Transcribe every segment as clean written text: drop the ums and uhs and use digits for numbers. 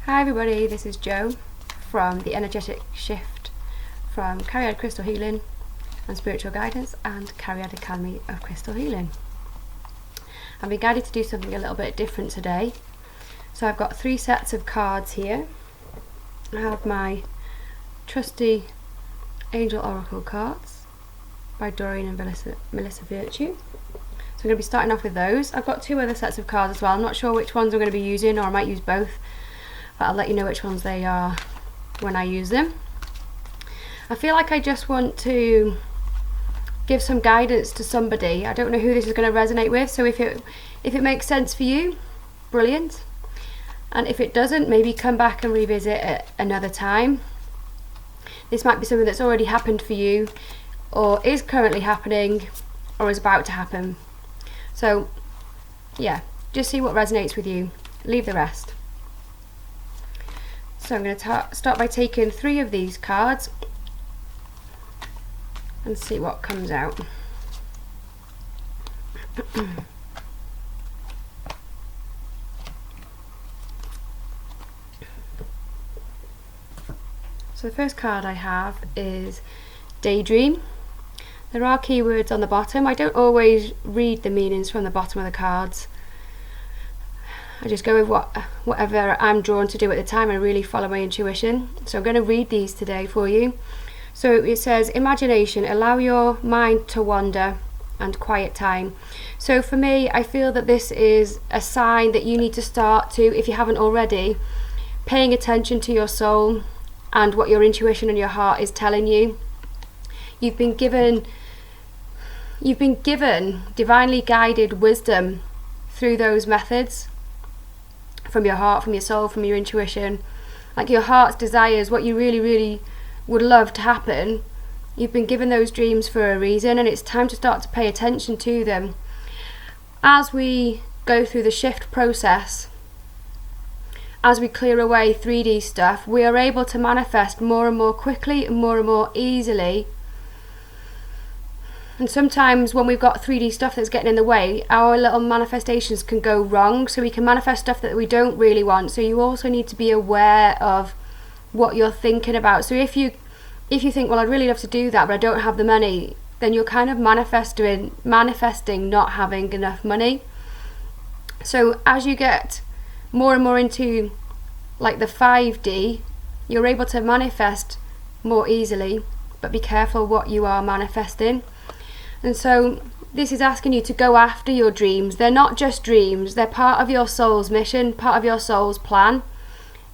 Hi everybody, this is Jo from the Energetic Shift from Cariad Crystal Healing and Spiritual Guidance and Cariad Academy of Crystal Healing. I've been guided to do something a little bit different today. So I've got 3 sets of cards here. I have my trusty Angel Oracle cards by Doreen and Melissa Virtue. So I'm going to be starting off with those. I've got 2 other sets of cards as well. I'm not sure which ones I'm going to be using, or I might use both, but I'll let you know which ones they are when I use them. I feel like I just want to give some guidance to somebody. I don't know who this is going to resonate with, so if it makes sense for you, brilliant. And if it doesn't, maybe come back and revisit it another time. This might be something that's already happened for you, or is currently happening, or is about to happen. So yeah, just see what resonates with you. Leave the rest. So I'm going to start by taking 3 of these cards and see what comes out. So the first card I have is Daydream. There are keywords on the bottom. I don't always read the meanings from the bottom of the cards. I just go with whatever I'm drawn to do at the time. I really follow my intuition. So I'm going to read these today for you. So it says, imagination, allow your mind to wander, and quiet time. So for me, I feel that this is a sign that you need to start to, if you haven't already, paying attention to your soul and what your intuition and your heart is telling you. You've been given divinely guided wisdom through those methods. From your heart, from your soul, from your intuition, like your heart's desires, what you really, really would love to happen. You've been given those dreams for a reason, and it's time to start to pay attention to them. As we go through the shift process, as we clear away 3D stuff, we are able to manifest more and more quickly and more easily. And sometimes when we've got 3D stuff that's getting in the way, our little manifestations can go wrong, so we can manifest stuff that we don't really want. So you also need to be aware of what you're thinking about. So if you think, well, I'd really love to do that, but I don't have the money, then you're kind of manifesting not having enough money. So as you get more and more into like the 5D, you're able to manifest more easily, but be careful what you are manifesting. And so this is asking you to go after your dreams. They're not just dreams, they're part of your soul's mission, part of your soul's plan,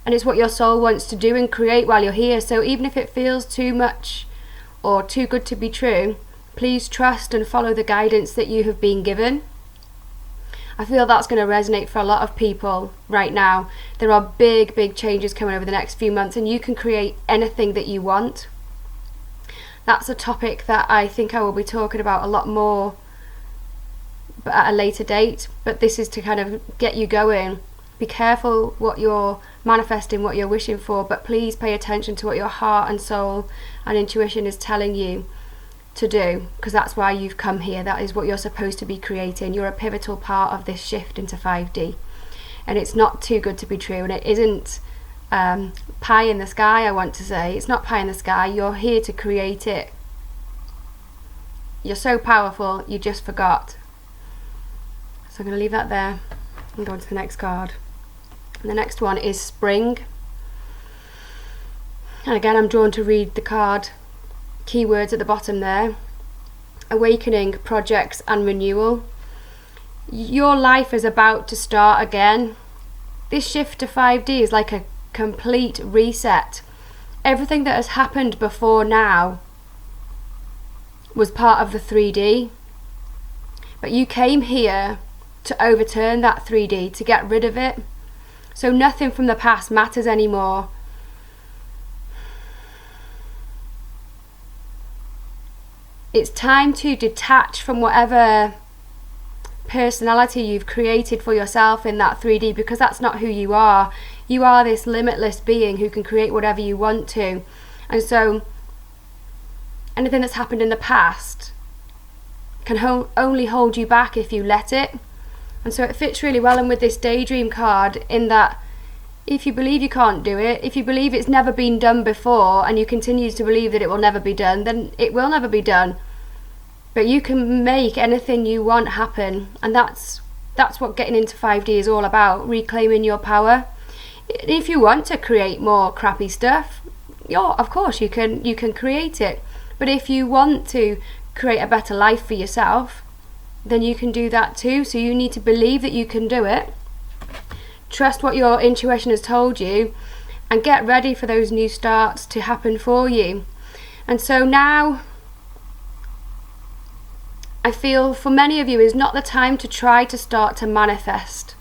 and it's what your soul wants to do and create while you're here. So even if it feels too much or too good to be true, please trust and follow the guidance that you have been given. I feel that's going to resonate for a lot of people right now. There are big changes coming over the next few months, and you can create anything that you want. That's a topic that I think I will be talking about a lot more, but at a later date. But this is to kind of get you going. Be careful what you're manifesting, what you're wishing for, but please pay attention to what your heart and soul and intuition is telling you to do, because that's why you've come here. That is what you're supposed to be creating. You're a pivotal part of this shift into 5D, and it's not too good to be true, and it isn't pie in the sky. I want to say it's not pie in the sky. You're here to create it. You're so powerful, you just forgot. So I'm going to leave that there and go on to the next card. And the next one is Spring, and again I'm drawn to read the card keywords at the bottom there. Awakening, projects and renewal. Your life is about to start again. This shift to 5D is like a complete reset. Everything that has happened before now was part of the 3D, but you came here to overturn that 3D, to get rid of it. So nothing from the past matters anymore. It's time to detach from whatever personality you've created for yourself in that 3D, because that's not who you are. You are this limitless being who can create whatever you want to. And so anything that's happened in the past can only hold you back if you let it. And so it fits really well in with this Daydream card, in that If you believe you can't do it, if you believe it's never been done before and you continue to believe that it will never be done, then it will never be done. But you can make anything you want happen, and that's what getting into 5D is all about, reclaiming your power. If you want to create more crappy stuff, of course you can create it. But if you want to create a better life for yourself, then you can do that too. So you need to believe that you can do it, trust what your intuition has told you, and get ready for those new starts to happen for you. And so now I feel for many of you is not the time to try to start to manifest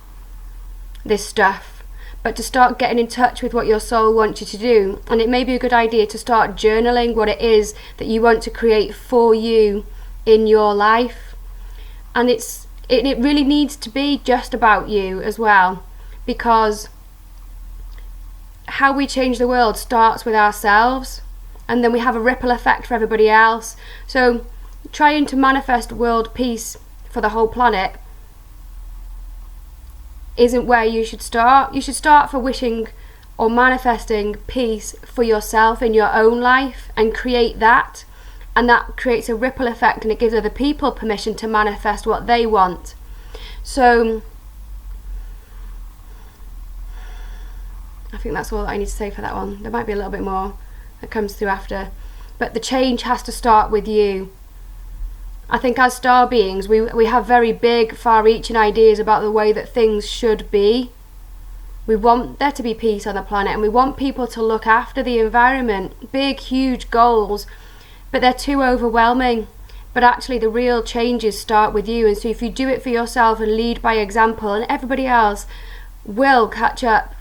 this stuff, but to start getting in touch with what your soul wants you to do. And it may be a good idea to start journaling what it is that you want to create for you in your life. And it really needs to be just about you as well, because how we change the world starts with ourselves, and then we have a ripple effect for everybody else. So trying to manifest world peace for the whole planet isn't where you should start. You should start for wishing or manifesting peace for yourself in your own life and create that, and that creates a ripple effect, and it gives other people permission to manifest what they want. So I think that's all that I need to say for that one. There might be a little bit more that comes through after, but the change has to start with you. I think as star beings, we have very big, far-reaching ideas about the way that things should be. We want there to be peace on the planet, and we want people to look after the environment. Big, huge goals, but they're too overwhelming. But actually the real changes start with you. And so if you do it for yourself and lead by example, and everybody else will catch up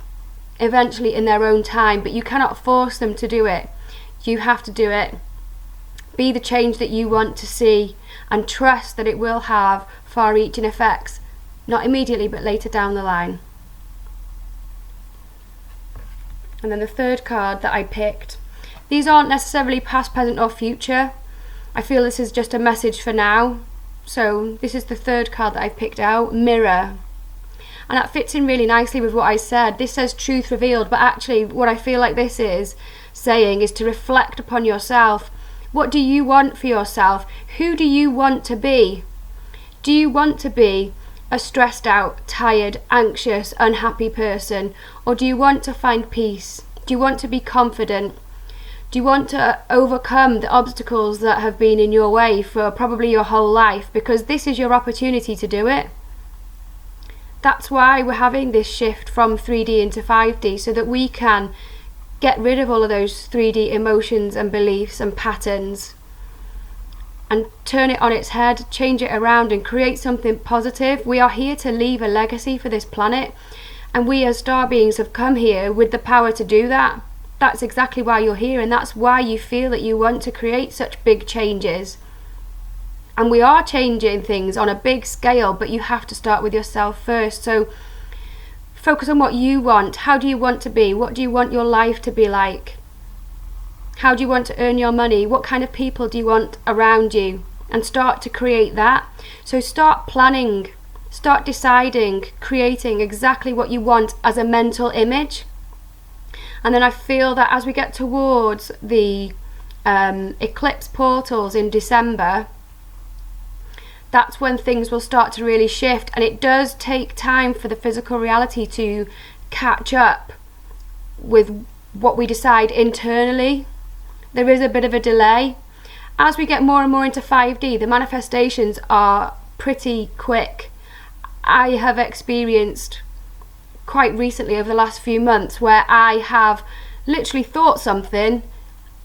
eventually in their own time, but you cannot force them to do it. You have to do it. Be the change that you want to see, and trust that it will have far-reaching effects, not immediately but later down the line. And then the third card that I picked, these aren't necessarily past, present or future. I feel this is just a message for now. So this is the third card that I've picked out, Mirror. And that fits in really nicely with what I said. This says truth revealed, but actually what I feel like this is saying is to reflect upon yourself. What do you want for yourself? Who do you want to be? Do you want to be a stressed out, tired, anxious, unhappy person? Or do you want to find peace? Do you want to be confident? Do you want to overcome the obstacles that have been in your way for probably your whole life? Because this is your opportunity to do it. That's why we're having this shift from 3D into 5D, so that we can get rid of all of those 3D emotions and beliefs and patterns and turn it on its head, change it around and create something positive. We are here to leave a legacy for this planet, and we as star beings have come here with the power to do that. That's exactly why you're here, and that's why you feel that you want to create such big changes. And we are changing things on a big scale, but you have to start with yourself first. So focus on what you want. How do you want to be? What do you want your life to be like? How do you want to earn your money? What kind of people do you want around you? And start to create that. So start planning, start deciding, creating exactly what you want as a mental image. And then I feel that as we get towards the eclipse portals in December, that's when things will start to really shift. And it does take time for the physical reality to catch up with what we decide internally. There is a bit of a delay. As we get more and more into 5D, the manifestations are pretty quick. I have experienced quite recently over the last few months where I have literally thought something,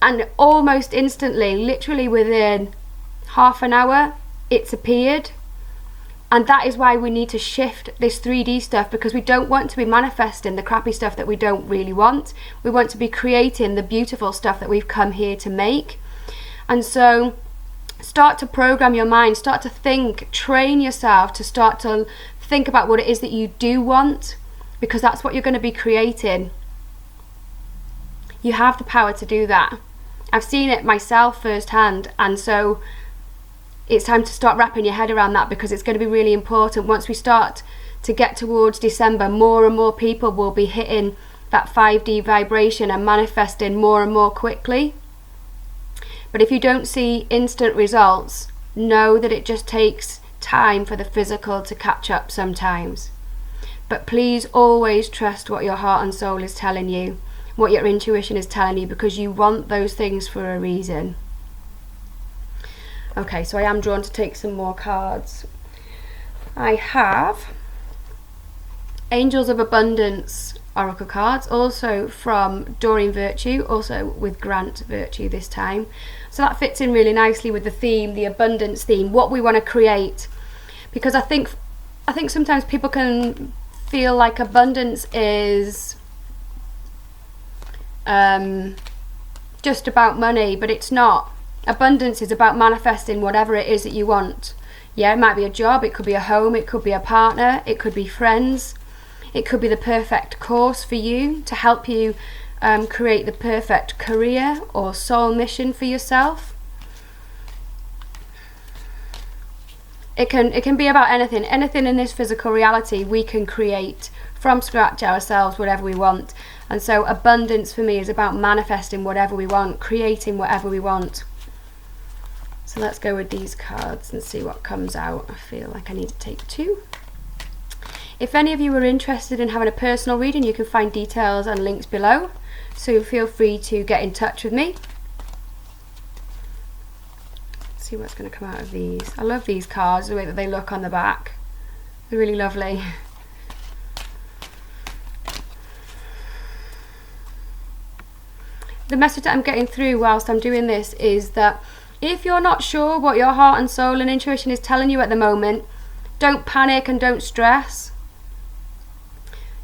and almost instantly, literally within half an hour, it's appeared. And that is why we need to shift this 3D stuff, because we don't want to be manifesting the crappy stuff that we don't really want. We want to be creating the beautiful stuff that we've come here to make. And so start to program your mind, start to think, train yourself to start to think about what it is that you do want, because that's what you're going to be creating. You have the power to do that. I've seen it myself firsthand, and so it's time to start wrapping your head around that, because it's going to be really important once we start to get towards December, more and more people will be hitting that 5D vibration and manifesting more and more quickly. But if you don't see instant results, know that it just takes time for the physical to catch up sometimes. But please always trust what your heart and soul is telling you, what your intuition is telling you, because you want those things for a reason. Okay, so I am drawn to take some more cards. I have Angels of Abundance Oracle cards, also from Doreen Virtue, also with Grant Virtue this time. So that fits in really nicely with the theme, the abundance theme, what we want to create. Because I think sometimes people can feel like abundance is just about money, but it's not. Abundance is about manifesting whatever it is that you want. Yeah, it might be a job, it could be a home, it could be a partner, it could be friends, it could be the perfect course for you to help you create the perfect career or soul mission for yourself. It can be about anything in this physical reality. We can create from scratch ourselves whatever we want. And so abundance for me is about manifesting whatever we want, creating whatever we want. So let's go with these cards and see what comes out. I feel like I need to take two. If any of you are interested in having a personal reading, you can find details and links below. So feel free to get in touch with me. Let's see what's going to come out of these. I love these cards, the way that they look on the back. They're really lovely. The message that I'm getting through whilst I'm doing this is that if you're not sure what your heart and soul and intuition is telling you at the moment, don't panic and don't stress.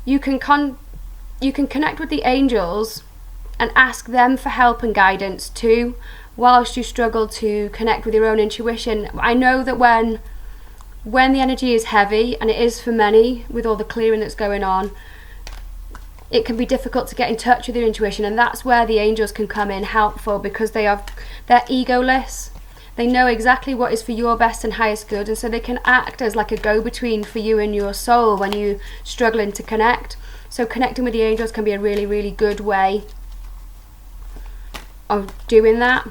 You can connect with the angels and ask them for help and guidance too, whilst you struggle to connect with your own intuition. I know that when the energy is heavy, and it is for many with all the clearing that's going on, it can be difficult to get in touch with your intuition, and that's where the angels can come in helpful, because they're egoless. They know exactly what is for your best and highest good, and so they can act as like a go-between for you and your soul when you're struggling to connect. So connecting with the angels can be a really, really good way of doing that.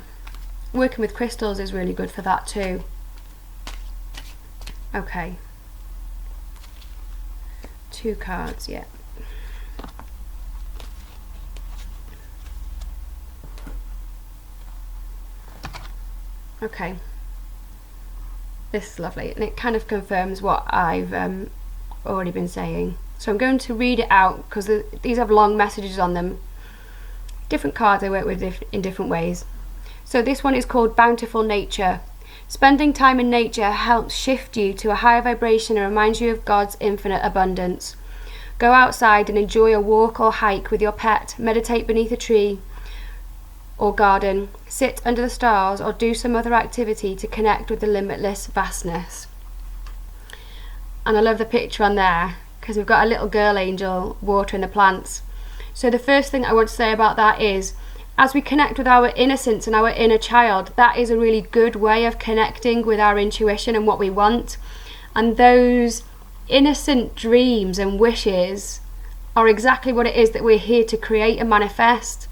Working with crystals is really good for that too. Okay. 2 cards, yeah. Okay, this is lovely, and it kind of confirms what I've already been saying. So I'm going to read it out, because these have long messages on them. Different cards I work with in different ways. So this one is called Bountiful Nature. Spending time in nature helps shift you to a higher vibration and reminds you of God's infinite abundance. Go outside and enjoy a walk or hike with your pet, meditate beneath a tree or garden, sit under the stars, or do some other activity to connect with the limitless vastness. And I love the picture on there, because we've got a little girl angel watering the plants. So the first thing I want to say about that is, as we connect with our innocence and our inner child, that is a really good way of connecting with our intuition and what we want. And those innocent dreams and wishes are exactly what it is that we're here to create and manifest.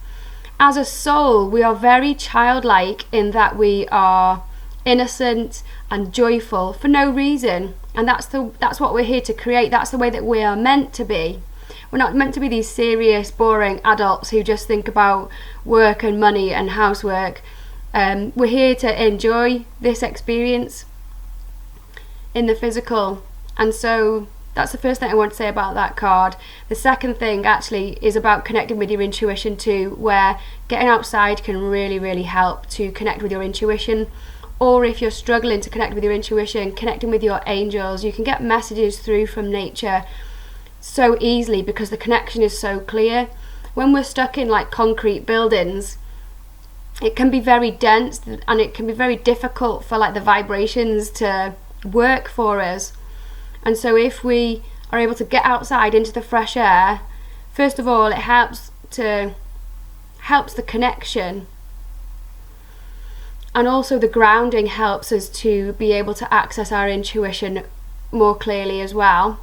As a soul, we are very childlike in that we are innocent and joyful for no reason, and that's what we're here to create. That's the way that we are meant to be. We're not meant to be these serious, boring adults who just think about work and money and housework. We're here to enjoy this experience in the physical, and so that's the first thing I want to say about that card. The second thing actually is about connecting with your intuition too, where getting outside can really, really help to connect with your intuition. Or if you're struggling to connect with your intuition, connecting with your angels, you can get messages through from nature so easily because the connection is so clear. When we're stuck in like concrete buildings, it can be very dense and it can be very difficult for like the vibrations to work for us. And so if we are able to get outside into the fresh air, first of all, it helps the connection, and also the grounding helps us to be able to access our intuition more clearly as well.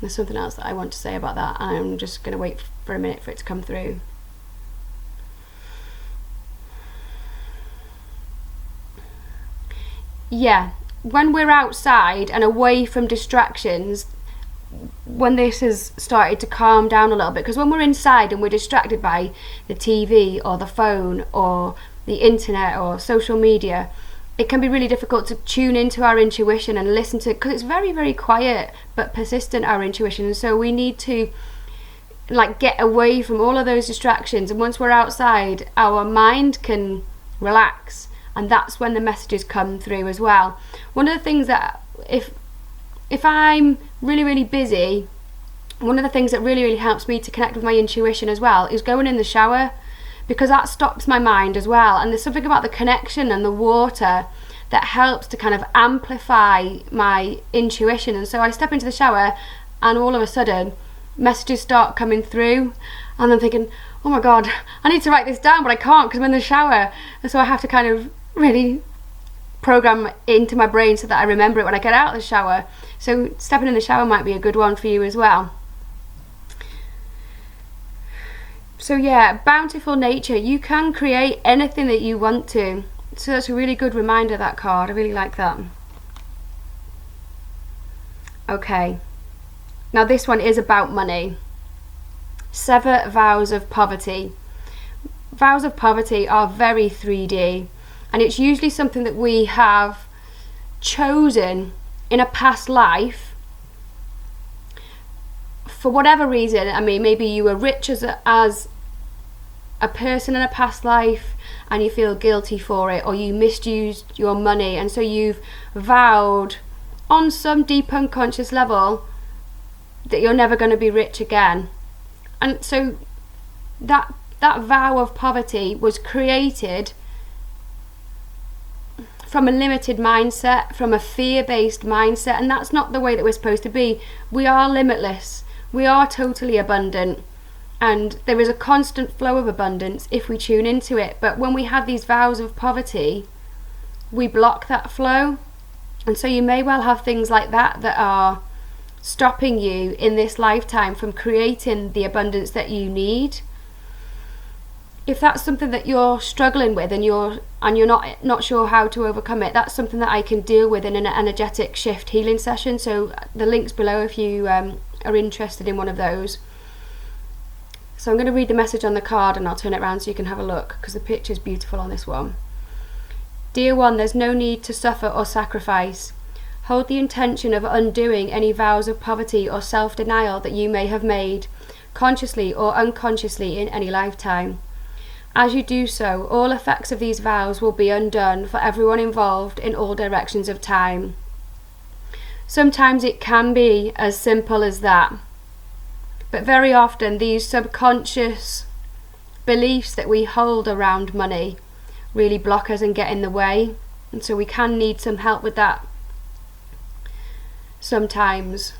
There's something else that I want to say about that, and I'm just going to wait for a minute for it to come through. Yeah, when we're outside and away from distractions, when this has started to calm down a little bit, because when we're inside and we're distracted by the TV or the phone or the internet or social media, it can be really difficult to tune into our intuition and listen to, because it's very, very quiet but persistent, our intuition. And so we need to like get away from all of those distractions, and once we're outside, our mind can relax, and that's when the messages come through as well. One of the things that if I'm really, really busy, one of the things that really, really helps me to connect with my intuition as well is going in the shower, because that stops my mind as well. And there's something about the connection and the water that helps to kind of amplify my intuition. And so I step into the shower and all of a sudden messages start coming through, and I'm thinking, oh my god, I need to write this down, but I can't because I'm in the shower. And so I have to kind of really program into my brain so that I remember it when I get out of the shower. So stepping in the shower might be a good one for you as well. So yeah, bountiful nature. You can create anything that you want to. So that's a really good reminder, that card. I really like that. Okay. Now this one is about money. Sever vows of poverty. Vows of poverty are very 3D, and it's usually something that we have chosen in a past life for whatever reason. I mean, maybe you were rich as a person in a past life and you feel guilty for it, or you misused your money, and so you've vowed on some deep unconscious level that you're never going to be rich again. And so that vow of poverty was created from a limited mindset, from a fear-based mindset, and that's not the way that we're supposed to be. We are limitless. We are totally abundant, and there is a constant flow of abundance if we tune into it. But when we have these vows of poverty, we block that flow, and so you may well have things like that are stopping you in this lifetime from creating the abundance that you need. If that's something that you're struggling with and you're not sure how to overcome it, that's something that I can deal with in an energetic shift healing session. So the link's below if you are interested in one of those. So I'm going to read the message on the card, and I'll turn it around so you can have a look, because the picture's beautiful on this one. Dear one, there's no need to suffer or sacrifice. Hold the intention of undoing any vows of poverty or self-denial that you may have made, consciously or unconsciously, in any lifetime. As you do so, all effects of these vows will be undone for everyone involved in all directions of time. Sometimes it can be as simple as that, but very often these subconscious beliefs that we hold around money really block us and get in the way, and so we can need some help with that sometimes.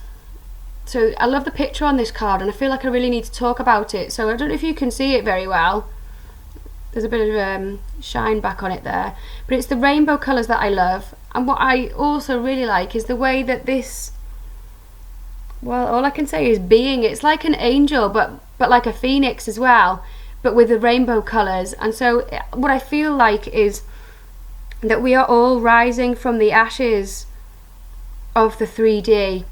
So I love the picture on this card, and I feel like I really need to talk about it. So I don't know if you can see it very well. There's a bit of shine back on it there, but it's the rainbow colours that I love. And what I also really like is the way that this, well, all I can say is being, it's like an angel, but like a phoenix as well, but with the rainbow colours. And so what I feel like is that we are all rising from the ashes of the 3D,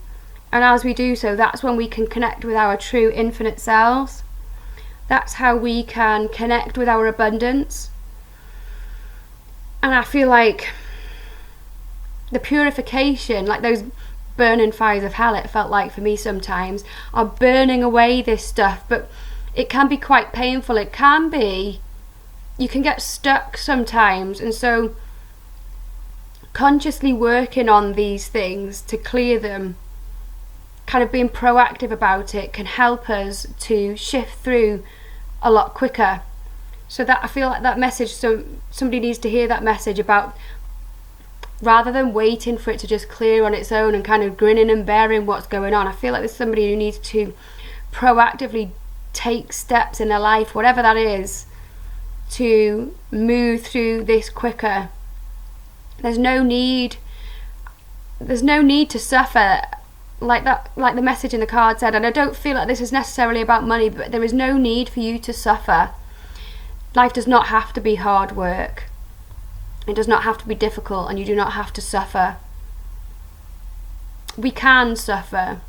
and as we do so, that's when we can connect with our true infinite selves. That's how we can connect with our abundance. And I feel like the purification, like those burning fires of hell, it felt like for me sometimes, are burning away this stuff. But it can be quite painful. It can be, you can get stuck sometimes. And so consciously working on these things to clear them, kind of being proactive about it, can help us to shift through a lot quicker. So that I feel like that message, so somebody needs to hear that message about, rather than waiting for it to just clear on its own and kind of grinning and bearing what's going on, I feel like there's somebody who needs to proactively take steps in their life, whatever that is, to move through this quicker. There's no need to suffer like the message in the card said, and I don't feel like this is necessarily about money, but there is no need for you to suffer. Life does not have to be hard work. It does not have to be difficult, and you do not have to suffer. We can suffer,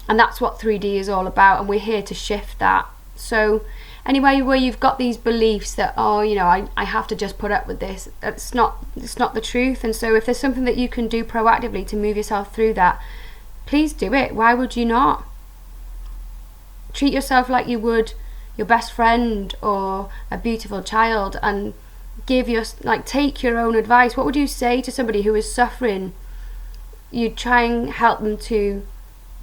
and that's what 3D is all about, and we're here to shift that. So anyway, where you've got these beliefs that, oh, you know, I have to just put up with this, it's not the truth. And so if there's something that you can do proactively to move yourself through that, please do it. Why would you not? Treat yourself like you would your best friend or a beautiful child, and take your own advice. What would you say to somebody who is suffering? You'd try and help them to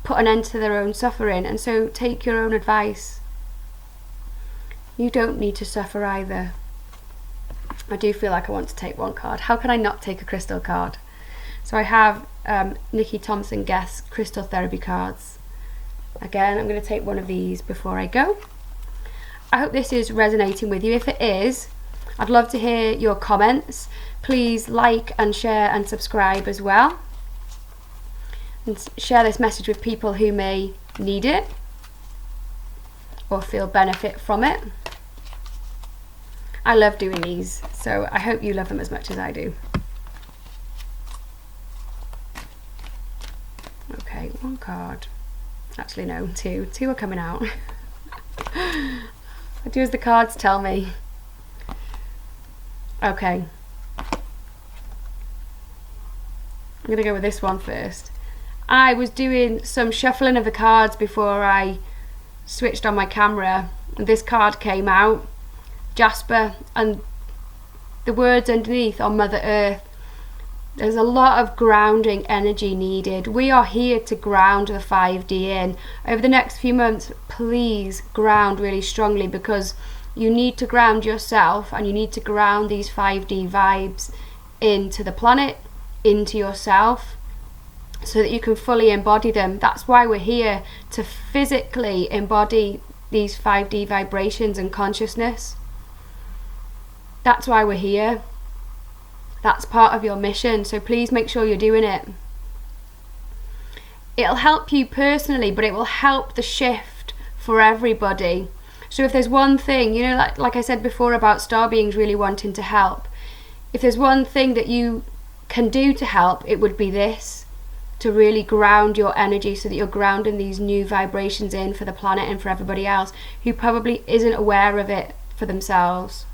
put an end to their own suffering, and so take your own advice. You don't need to suffer either. I do feel like I want to take one card. How can I not take a crystal card? So I have Nikki Thompson Guest crystal therapy cards. Again, I'm going to take one of these before I go. I hope this is resonating with you. If it is, I'd love to hear your comments. Please like and share and subscribe as well. And share this message with people who may need it or feel benefit from it. I love doing these, so I hope you love them as much as I do. Okay, one card. Actually no, two. Two are coming out. I do as the cards tell me. Okay. I'm gonna go with this one first. I was doing some shuffling of the cards before I switched on my camera, and this card came out, Jasper, and the words underneath are Mother Earth. There's a lot of grounding energy needed. We are here to ground the 5D in. Over the next few months, please ground really strongly, because you need to ground yourself, and you need to ground these 5D vibes into the planet, into yourself, so that you can fully embody them. That's why we're here, to physically embody these 5D vibrations and consciousness. That's why we're here. That's part of your mission, so please make sure you're doing it. It'll help you personally, but it will help the shift for everybody. So if there's one thing, you know, like I said before about star beings really wanting to help, if there's one thing that you can do to help, it would be this, to really ground your energy, so that you're grounding these new vibrations in for the planet and for everybody else who probably isn't aware of it for themselves.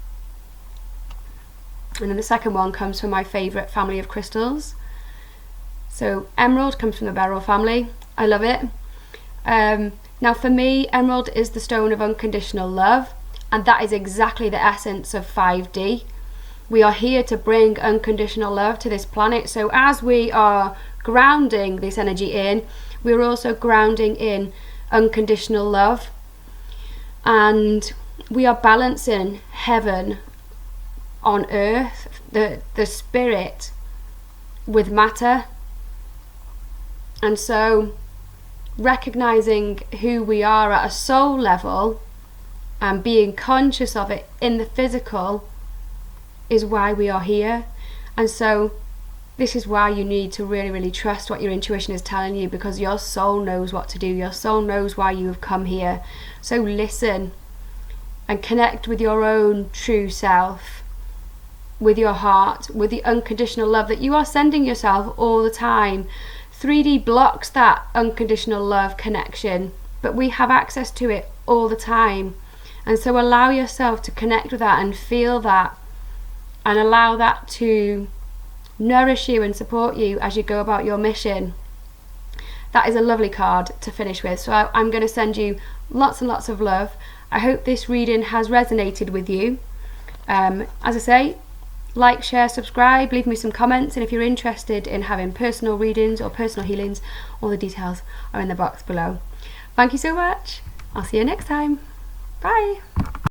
And then the second one comes from my favourite family of crystals. So emerald comes from the beryl family. I love it. Now for me, emerald is the stone of unconditional love, and that is exactly the essence of 5D. We are here to bring unconditional love to this planet. So as we are grounding this energy in, we're also grounding in unconditional love, and we are balancing heaven on earth, the spirit with matter. And so recognizing who we are at a soul level and being conscious of it in the physical is why we are here. And so this is why you need to really, really trust what your intuition is telling you, because your soul knows what to do. Your soul knows why you have come here. So listen and connect with your own true self, with your heart, with the unconditional love that you are sending yourself all the time. 3D blocks that unconditional love connection, but we have access to it all the time. And so allow yourself to connect with that and feel that, and allow that to nourish you and support you as you go about your mission. That is a lovely card to finish with. So I'm going to send you lots and lots of love. I hope this reading has resonated with you. As I say, like, share, subscribe, leave me some comments, and if you're interested in having personal readings or personal healings, all the details are in the box below. Thank you so much. I'll see you next time. Bye.